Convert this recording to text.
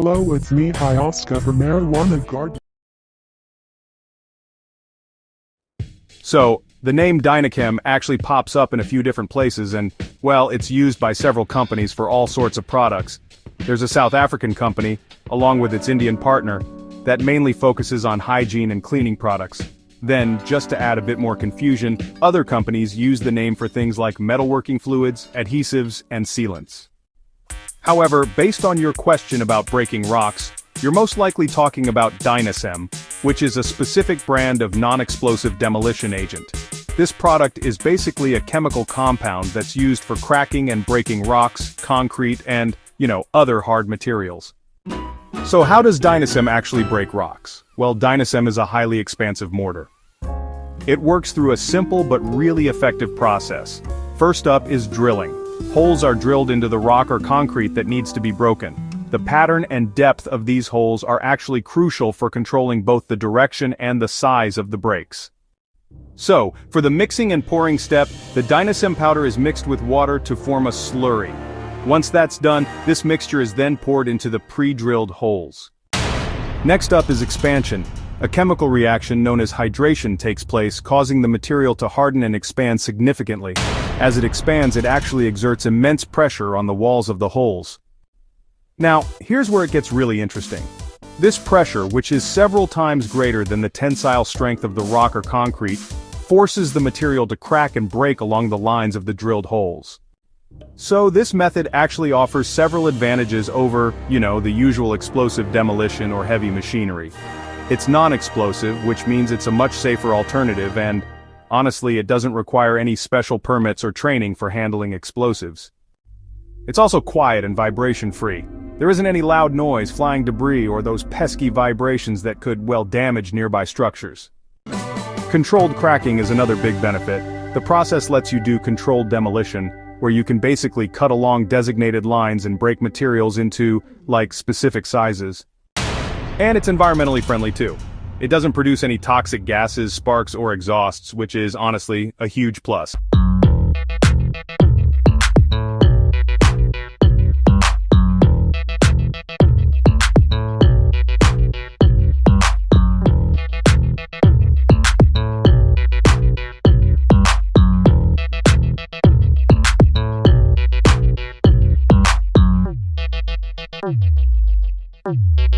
Hello, it's me, Oscar from Marijuana Garden. So, the name Dynachem actually pops up in a few different places and, well, it's used by several companies for all sorts of products. There's a South African company, along with its Indian partner, that mainly focuses on hygiene and cleaning products. Then, just to add a bit more confusion, other companies use the name for things like metalworking fluids, adhesives, and sealants. However, based on your question about breaking rocks, you're most likely talking about DYNACEM, which is a specific brand of non-explosive demolition agent. This product is basically a chemical compound that's used for cracking and breaking rocks, concrete, and, other hard materials. So how does DYNACEM actually break rocks? Well, DYNACEM is a highly expansive mortar. It works through a simple but really effective process. First up is drilling. Holes are drilled into the rock or concrete that needs to be broken. The pattern and depth of these holes are actually crucial for controlling both the direction and the size of the breaks. So, for the mixing and pouring step, the DYNACEM powder is mixed with water to form a slurry. Once that's done, this mixture is then poured into the pre-drilled holes. Next up is expansion. A chemical reaction known as hydration takes place, causing the material to harden and expand significantly. As it expands, it actually exerts immense pressure on the walls of the holes. Now, here's where it gets really interesting. This pressure, which is several times greater than the tensile strength of the rock or concrete, forces the material to crack and break along the lines of the drilled holes. So this method actually offers several advantages over, the usual explosive demolition or heavy machinery. It's non-explosive, which means it's a much safer alternative and, honestly, it doesn't require any special permits or training for handling explosives. It's also quiet and vibration-free. There isn't any loud noise, flying debris, or those pesky vibrations that could, damage nearby structures. Controlled cracking is another big benefit. The process lets you do controlled demolition, where you can basically cut along designated lines and break materials into, specific sizes. And it's environmentally friendly too. It doesn't produce any toxic gases, sparks, or exhausts, which is, honestly, a huge plus. Thank you.